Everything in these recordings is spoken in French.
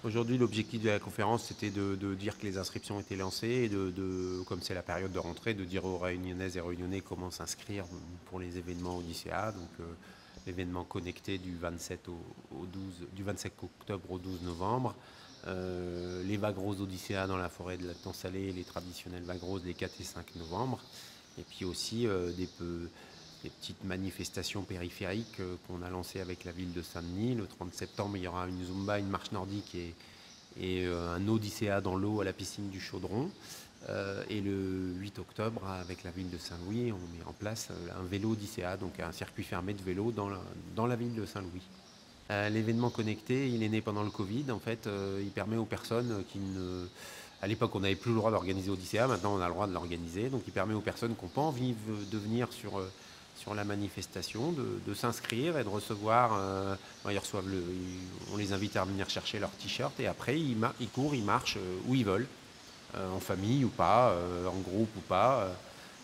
Aujourd'hui, l'objectif de la conférence, c'était de dire que les inscriptions étaient lancées et comme c'est la période de rentrée, de dire aux Réunionnaises et Réunionnais comment s'inscrire pour les événements Odyssea. Donc, l'événement connecté du 27 du 25 octobre au 12 novembre. Les vagues roses Odyssea dans la forêt de la Temps-Salé, les traditionnelles vagues roses les 4 et 5 novembre. Et puis aussi des petites manifestations périphériques qu'on a lancées avec la ville de Saint-Denis. Le 30 septembre, il y aura une Zumba, une marche nordique et un Odyssea dans l'eau à la piscine du Chaudron. Et le 8 octobre, avec la ville de Saint-Louis, on met en place un vélo Odyssea, donc un circuit fermé de vélo dans la ville de Saint-Louis. L'événement connecté, il est né pendant le Covid. En fait, il permet aux personnes qui ne... À l'époque, on n'avait plus le droit d'organiser Odyssea. Maintenant, on a le droit de l'organiser. Donc, il permet aux personnes qui n'ont pas envie de venir sur la manifestation, de s'inscrire et de recevoir... on les invite à venir chercher leur t-shirt et après, ils courent, ils marchent où ils veulent, en famille ou pas, en groupe ou pas.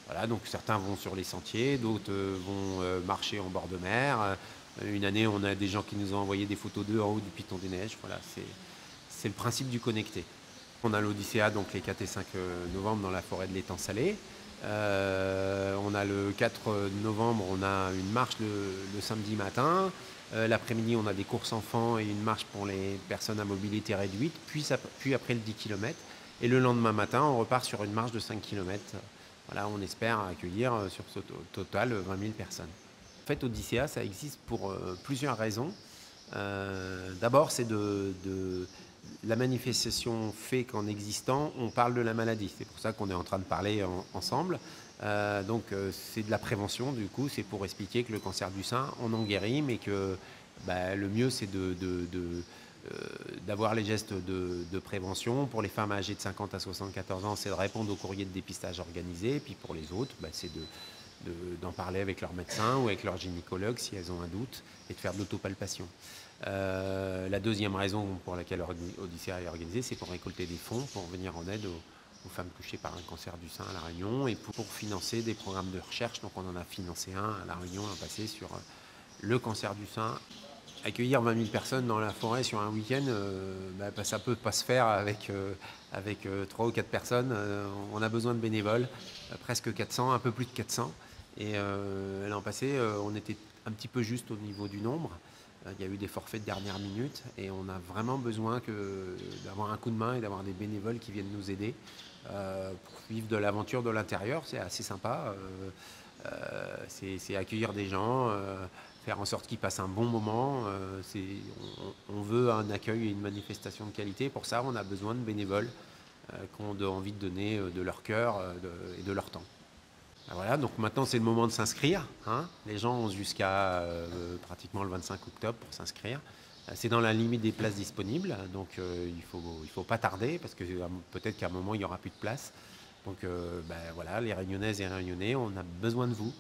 Voilà, donc certains vont sur les sentiers, d'autres vont marcher en bord de mer. Une année, on a des gens qui nous ont envoyé des photos d'eux en haut du Piton des Neiges. Voilà, c'est le principe du connecté. On a l'Odyssea, donc les 4 et 5 novembre dans la forêt de l'étang Salé. On a le 4 novembre, on a une marche le samedi matin. L'après-midi, on a des courses enfants et une marche pour les personnes à mobilité réduite, puis après le 10 km. Et le lendemain matin, on repart sur une marche de 5 km. Voilà, on espère accueillir sur ce total 20 000 personnes. En fait, Odyssea, ça existe pour plusieurs raisons. D'abord, c'est la manifestation fait qu'en existant, on parle de la maladie. C'est pour ça qu'on est en train de parler ensemble. Donc, c'est de la prévention, du coup, c'est pour expliquer que le cancer du sein, on en guérit, mais que le mieux, c'est d'avoir les gestes de prévention. Pour les femmes âgées de 50 à 74 ans, c'est de répondre aux courriers de dépistage organisés. Et puis pour les autres, c'est d'en parler avec leur médecin ou avec leur gynécologue si elles ont un doute et de faire de l'autopalpation. La deuxième raison pour laquelle Odyssea est organisée, c'est pour récolter des fonds pour venir en aide aux femmes touchées par un cancer du sein à La Réunion et pour financer des programmes de recherche. Donc on en a financé un à La Réunion l'an passé sur le cancer du sein. Accueillir 20 000 personnes dans la forêt sur un week-end, ça ne peut pas se faire avec 3 ou 4 personnes. On a besoin de bénévoles, presque 400, un peu plus de 400. Et l'an passé, on était un petit peu juste au niveau du nombre. Il y a eu des forfaits de dernière minute et on a vraiment besoin d'avoir un coup de main et d'avoir des bénévoles qui viennent nous aider pour vivre de l'aventure de l'intérieur. C'est assez sympa. C'est accueillir des gens, faire en sorte qu'ils passent un bon moment. On veut un accueil et une manifestation de qualité. Pour ça, on a besoin de bénévoles qui ont envie de donner de leur cœur et de leur temps. Voilà, donc maintenant c'est le moment de s'inscrire. Hein. Les gens ont jusqu'à pratiquement le 25 octobre pour s'inscrire. C'est dans la limite des places disponibles, donc il faut pas tarder parce que peut-être qu'à un moment il n'y aura plus de place. Donc voilà, les Réunionnaises et Réunionnais, on a besoin de vous.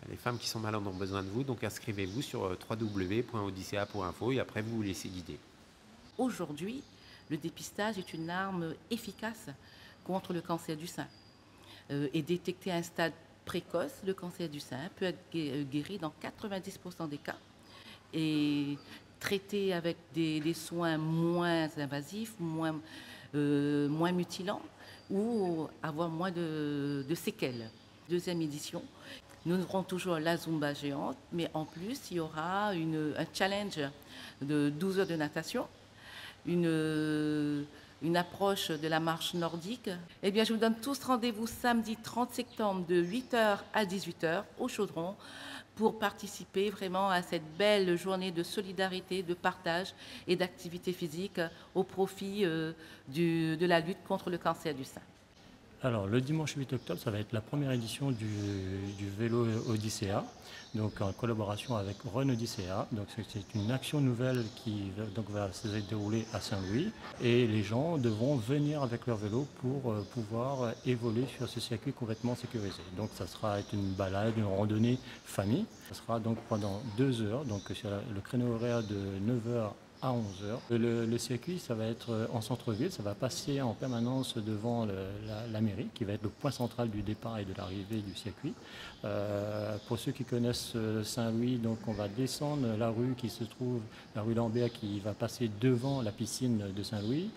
Les femmes qui sont malades ont besoin de vous, donc inscrivez-vous sur www.odyssea.info et après vous vous laissez guider. Aujourd'hui, le dépistage est une arme efficace contre le cancer du sein. Et détecter à un stade précoce, le cancer du sein peut être guéri dans 90% des cas et traité avec des soins moins invasifs, moins mutilants ou avoir moins de séquelles. Deuxième édition, nous aurons toujours la Zumba géante, mais en plus, il y aura un challenge de 12 heures de natation, une approche de la marche nordique. Eh bien, je vous donne tous rendez-vous samedi 30 septembre de 8 heures à 18 heures au Chaudron pour participer vraiment à cette belle journée de solidarité, de partage et d'activité physique au profit de la lutte contre le cancer du sein. Alors, le dimanche 8 octobre, ça va être la première édition du vélo Odyssea, donc en collaboration avec Run Odyssea. Donc, c'est une action nouvelle qui va se dérouler à Saint-Louis. Et les gens devront venir avec leur vélo pour pouvoir évoluer sur ce circuit complètement sécurisé. Donc, ça sera une balade, une randonnée famille. Ça sera donc pendant 2 heures, donc sur le créneau horaire de 9 heures à 11 heures. Le circuit, ça va être en centre-ville, ça va passer en permanence devant la mairie, qui va être le point central du départ et de l'arrivée du circuit. Pour ceux qui connaissent Saint-Louis, donc on va descendre la rue qui se trouve, la rue Lambert, qui va passer devant la piscine de Saint-Louis,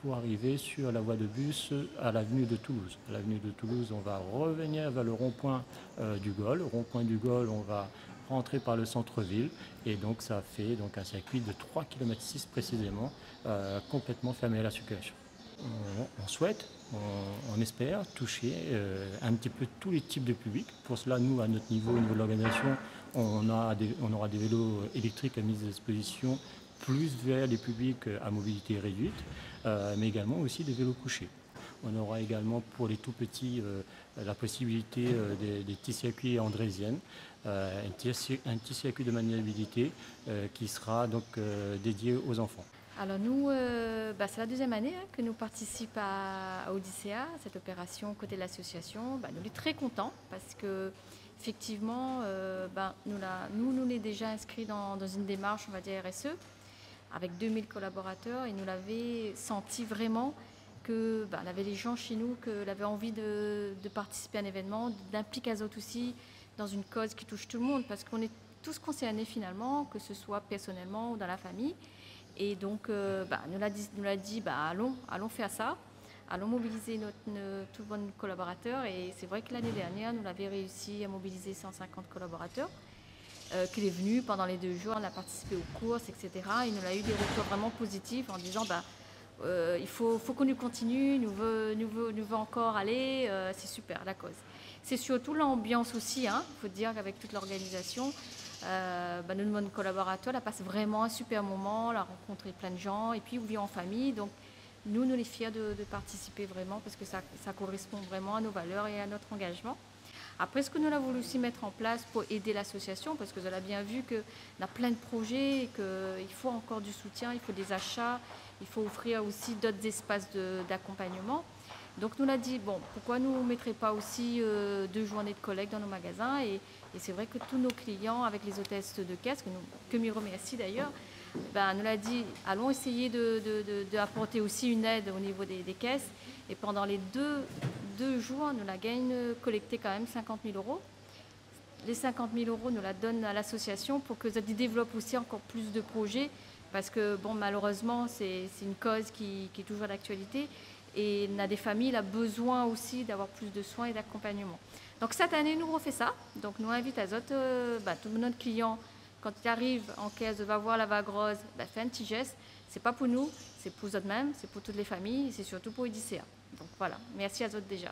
pour arriver sur la voie de bus à l'avenue de Toulouse. À l'avenue de Toulouse, on va revenir vers le rond-point du Gaulle. Rond-point du Gaulle, on va rentrer par le centre-ville et donc ça fait donc un circuit de 3,6 km précisément, complètement fermé à la circulation. On souhaite, on espère toucher un petit peu tous les types de publics. Pour cela, nous, à notre niveau, au niveau de l'organisation, on aura des vélos électriques à mise à disposition, plus vers les publics à mobilité réduite, mais également aussi des vélos couchés. On aura également pour les tout petits la possibilité des petits circuits andrésiennes, un petit circuit de maniabilité qui sera donc dédié aux enfants. Alors nous, c'est la deuxième année que nous participons à Odyssea, cette opération côté de l'association. Nous sommes très contents parce que effectivement, nous l'avons déjà inscrit dans une démarche, on va dire RSE, avec 2000 collaborateurs et nous l'avons senti vraiment que y avait des gens chez nous qui avaient envie de participer à un événement, d'impliquer les autres aussi dans une cause qui touche tout le monde, parce qu'on est tous concernés finalement, que ce soit personnellement ou dans la famille. Et donc, nous l'a dit, allons faire ça, allons mobiliser tous nos collaborateurs. Et c'est vrai que l'année dernière, nous avions réussi à mobiliser 150 collaborateurs, qui est venu pendant les 2 jours, on a participé aux courses, etc. Et nous avons eu des retours vraiment positifs en disant, il faut qu'on nous continue, nous veut encore aller, c'est super la cause. C'est surtout l'ambiance aussi, il faut dire qu'avec toute l'organisation, nos collaborateurs, elle passe vraiment un super moment, elle a rencontré plein de gens et puis on vit en famille. Donc nous sommes fiers de participer vraiment parce que ça correspond vraiment à nos valeurs et à notre engagement. Après, ce que nous avons voulu aussi mettre en place pour aider l'association, parce que vous avez bien vu qu'on a plein de projets, qu'il faut encore du soutien, il faut des achats, il faut offrir aussi d'autres espaces d'accompagnement. Donc nous l'a dit, pourquoi nous ne mettrions pas aussi 2 journées de collecte dans nos magasins et c'est vrai que tous nos clients, avec les hôtesses de caisse, que m'y remercie d'ailleurs, nous l'a dit, allons essayer d'apporter aussi une aide au niveau des caisses. Et pendant les deux jours, nous la gagne collecté quand même 50 000 €. Les 50 000 €, nous la donne à l'association pour que ça développe aussi encore plus de projets. Parce que malheureusement, c'est une cause qui est toujours d'actualité. Et on a des familles, il a besoin aussi d'avoir plus de soins et d'accompagnement. Donc cette année, nous refait ça. Donc nous invitons à tous nos clients, quand ils arrivent en caisse, va voir la vague rose, fait un petit geste. C'est pas pour nous, c'est pour eux-mêmes, c'est pour toutes les familles, et c'est surtout pour Odyssea. Donc voilà, merci à eux déjà.